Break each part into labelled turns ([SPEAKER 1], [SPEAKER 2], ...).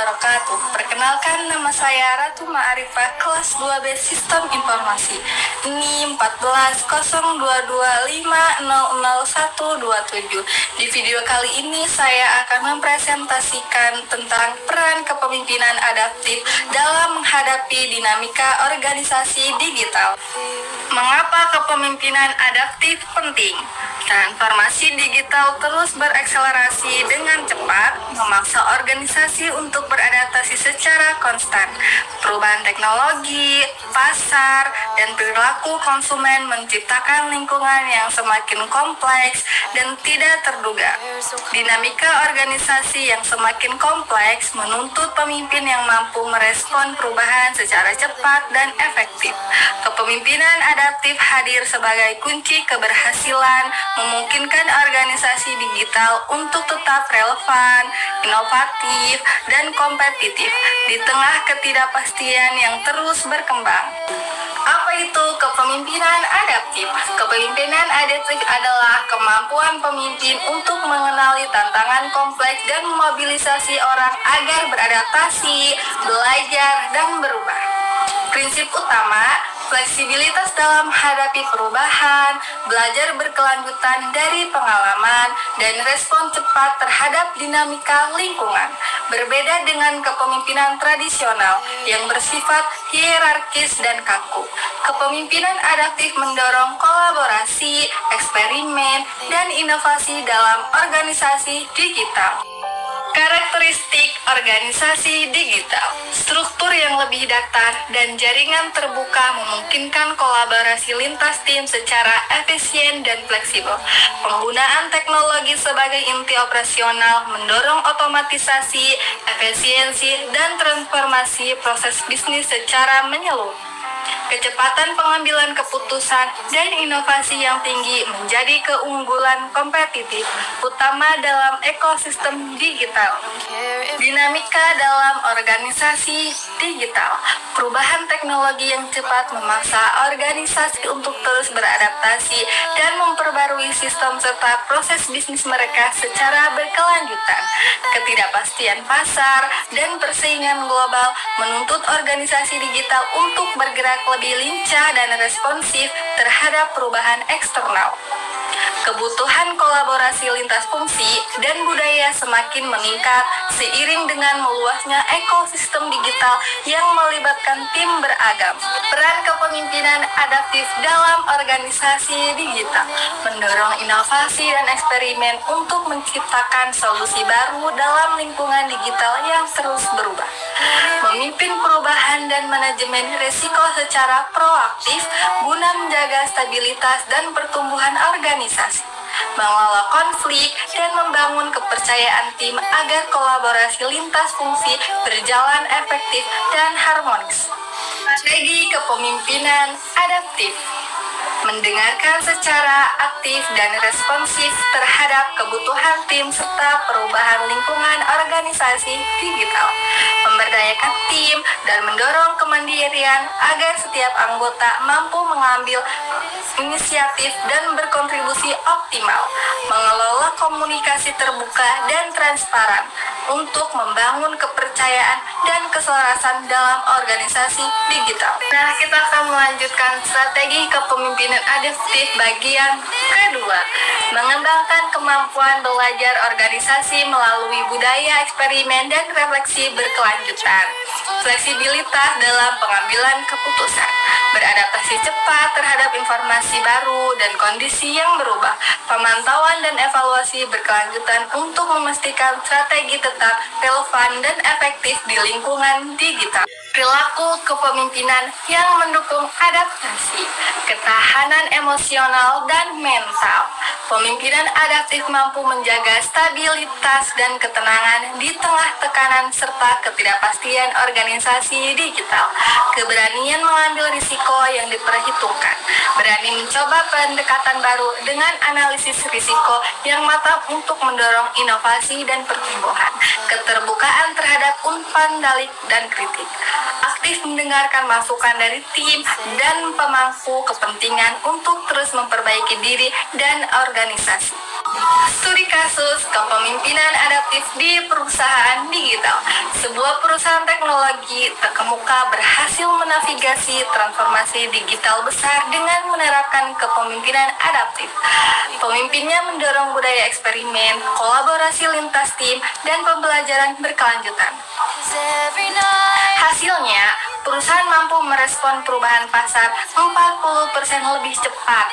[SPEAKER 1] wabarakatuh. Perkenalkan, nama saya Ratu Ma'arifah, kelas 2B Sistem Informasi. NIM 140225000127. Di video kali ini saya akan mempresentasikan tentang peran kepemimpinan adaptif dalam menghadapi dinamika organisasi digital. Mengapa kepemimpinan adaptif penting? Transformasi digital terus berakselerasi dengan cepat, memaksa organisasi untuk beradaptasi secara konstan. Perubahan teknologi, pasar, dan perilaku konsumen menciptakan lingkungan yang semakin kompleks dan tidak terduga. Dinamika organisasi yang semakin kompleks menuntut pemimpin yang mampu merespon perubahan secara cepat dan efektif. Kepemimpinan adaptif hadir sebagai kunci keberhasilan, memungkinkan organisasi digital untuk tetap relevan, inovatif, dan kompetitif di tengah ketidakpastian yang terus berkembang. Apa itu kepemimpinan adaptif? Kepemimpinan adaptif adalah kemampuan pemimpin untuk mengenali tantangan kompleks dan memobilisasi orang agar beradaptasi, belajar, dan berubah. Prinsip utama, fleksibilitas dalam menghadapi perubahan, belajar berkelanjutan dari pengalaman, dan respon cepat terhadap dinamika lingkungan. Berbeda dengan kepemimpinan tradisional yang bersifat hierarkis dan kaku. Kepemimpinan adaptif mendorong kolaborasi, eksperimen, dan inovasi dalam organisasi digital. Karakteristik organisasi digital. Struktur yang lebih datar dan jaringan terbuka memungkinkan kolaborasi lintas tim secara efisien dan fleksibel. Penggunaan teknologi sebagai inti operasional mendorong otomatisasi, efisiensi, dan transformasi proses bisnis secara menyeluruh. Kecepatan pengambilan keputusan dan inovasi yang tinggi menjadi keunggulan kompetitif, utama dalam ekosistem digital. Dinamika dalam organisasi digital. Perubahan teknologi yang cepat memaksa organisasi untuk terus beradaptasi dan memperbarui sistem serta proses bisnis mereka secara berkelanjutan. Ketidakpastian pasar dan persaingan global menuntut organisasi digital untuk bergerak lebih lincah dan responsif terhadap perubahan eksternal. Kebutuhan kolaborasi lintas fungsi dan budaya semakin meningkat seiring dengan meluasnya ekosistem digital yang melibatkan tim beragam. Peran kepemimpinan adaptif dalam organisasi digital mendorong inovasi dan eksperimen untuk menciptakan solusi baru dalam lingkungan digital yang terus berubah. Memimpin perubahan dan manajemen risiko secara proaktif guna menjaga stabilitas dan pertumbuhan organisasi, mengelola konflik, dan membangun kepercayaan tim agar kolaborasi lintas fungsi berjalan efektif dan harmonis. Strategi kepemimpinan adaptif. Mendengarkan secara aktif dan responsif terhadap kebutuhan tim serta perubahan lingkungan organisasi digital. Memberdayakan tim dan mendorong kemandirian agar setiap anggota mampu mengambil inisiatif dan berkontribusi optimal. Mengelola komunikasi terbuka dan transparan untuk membangun kepercayaan dan keselarasan dalam organisasi digital. Nah, kita akan melanjutkan strategi kepemimpinan adaptif bagian kedua. Mengembangkan kemampuan belajar organisasi melalui budaya eksperimen dan refleksi berkelanjutan. Fleksibilitas dalam pengambilan keputusan. Beradaptasi cepat terhadap informasi baru dan kondisi yang berubah. Pemantauan dan evaluasi berkelanjutan untuk memastikan strategi tetap relevan dan efektif di lingkungan digital. Perilaku kepemimpinan yang mendukung adaptasi, ketahanan emosional dan mental. Pemimpinan adaptif mampu menjaga stabilitas dan ketenangan di tengah tekanan serta ketidakpastian organisasi digital. Keberanian mengambil risiko yang diperhitungkan. Berani mencoba pendekatan baru dengan analisis risiko yang matang untuk mendorong inovasi dan pertumbuhan. Keterbukaan terhadap umpan balik dan kritik. Aktif mendengarkan masukan dari tim dan pemangku kepentingan untuk terus memperbaiki diri dan organisasi. Studi kasus kepemimpinan adaptif di perusahaan digital. Sebuah perusahaan teknologi terkemuka berhasil menavigasi transformasi digital besar dengan menerapkan kepemimpinan adaptif. Pemimpinnya mendorong budaya eksperimen, kolaborasi lintas tim, dan pembelajaran berkelanjutan. Hasilnya, perusahaan mampu merespon perubahan pasar 40% lebih cepat,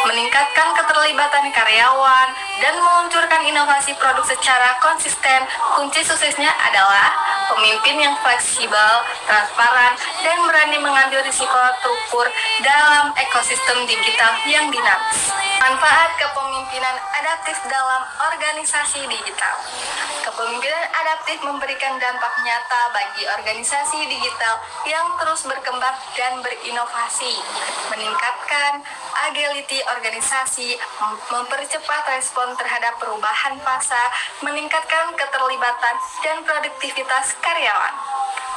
[SPEAKER 1] meningkatkan keterlibatan karyawan, dan meluncurkan inovasi produk secara konsisten. Kunci suksesnya adalah pemimpin yang fleksibel, transparan, dan berani mengambil risiko terukur dalam ekosistem digital yang dinamis. Manfaat kepemimpinan adaptif dalam organisasi digital. Kepemimpinan adaptif memberikan dampak nyata bagi organisasi digital yang terus berkembang dan berinovasi, meningkatkan agility organisasi, mempercepat respon terhadap perubahan pasar, meningkatkan keterlibatan dan produktivitas karyawan,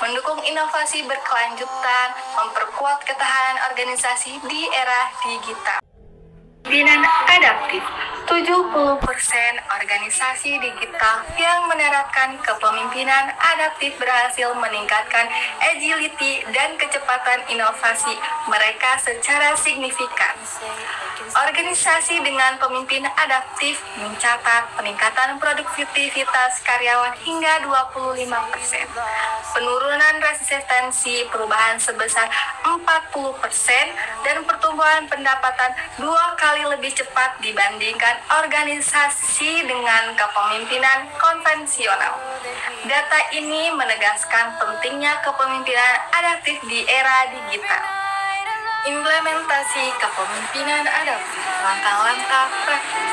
[SPEAKER 1] mendukung inovasi berkelanjutan, memperkuat ketahanan organisasi di era digital. Kepemimpinan adaptif. 70% organisasi digital yang menerapkan kepemimpinan adaptif berhasil meningkatkan agility dan kecepatan inovasi mereka secara signifikan. Organisasi dengan pemimpin adaptif mencatat peningkatan produktivitas karyawan hingga 25%, penurunan resistensi perubahan sebesar 40%, dan pertumbuhan pendapatan 2 kali lebih cepat dibandingkan organisasi dengan kepemimpinan konvensional. Data ini menegaskan pentingnya kepemimpinan adaptif di era digital. Implementasi kepemimpinan adaptif, langkah-langkah praktis.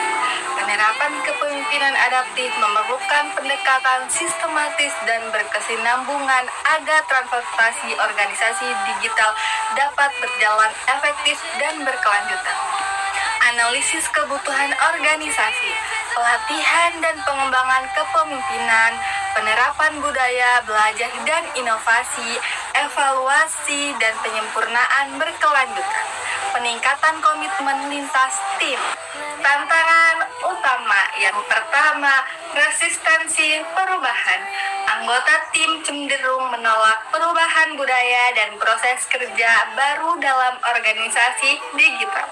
[SPEAKER 1] Penerapan kepemimpinan adaptif memerlukan pendekatan sistematis dan berkesinambungan agar transformasi organisasi digital dapat berjalan efektif dan berkelanjutan. Analisis kebutuhan organisasi, pelatihan dan pengembangan kepemimpinan, penerapan budaya belajar dan inovasi, evaluasi dan penyempurnaan berkelanjutan, peningkatan komitmen lintas tim. Tantangan utama yang pertama, resistensi perubahan. Anggota tim cenderung menolak perubahan budaya dan proses kerja baru dalam organisasi digital.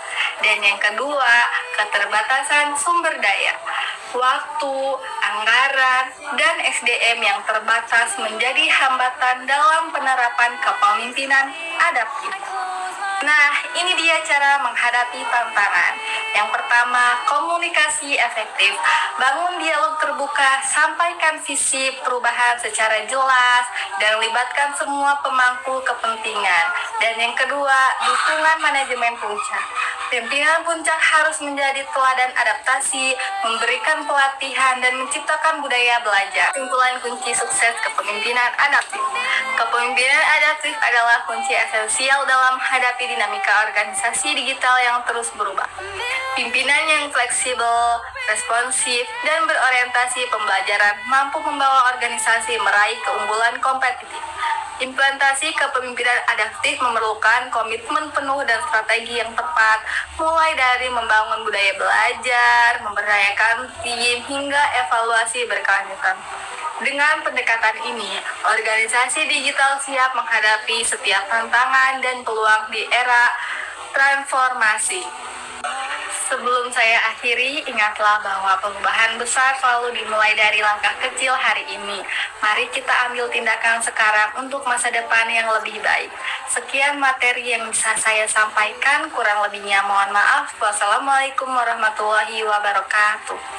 [SPEAKER 1] Dan yang kedua, keterbatasan sumber daya. Waktu, anggaran, dan SDM yang terbatas menjadi hambatan dalam penerapan kepemimpinan adaptif. Nah, ini dia cara menghadapi tantangan. Yang pertama, komunikasi efektif. Bangun dialog terbuka, sampaikan visi perubahan secara jelas, dan libatkan semua pemangku kepentingan. Dan yang kedua, dukungan manajemen puncak. Pimpinan puncak harus menjadi teladan adaptasi, memberikan pelatihan, dan menciptakan budaya belajar. Kesimpulan kunci sukses kepemimpinan adaptif. Kepemimpinan adaptif adalah kunci esensial dalam menghadapi dinamika organisasi digital yang terus berubah. Pimpinan yang fleksibel, responsif, dan berorientasi pembelajaran mampu membawa organisasi meraih keunggulan kompetitif. Implementasi kepemimpinan adaptif memerlukan komitmen penuh dan strategi yang tepat, mulai dari membangun budaya belajar, memberdayakan tim, hingga evaluasi berkelanjutan. Dengan pendekatan ini, organisasi digital siap menghadapi setiap tantangan dan peluang di era transformasi. Sebelum saya akhiri, ingatlah bahwa perubahan besar selalu dimulai dari langkah kecil hari ini. Mari kita ambil tindakan sekarang untuk masa depan yang lebih baik. Sekian materi yang bisa saya sampaikan, kurang lebihnya mohon maaf. Wassalamualaikum warahmatullahi wabarakatuh.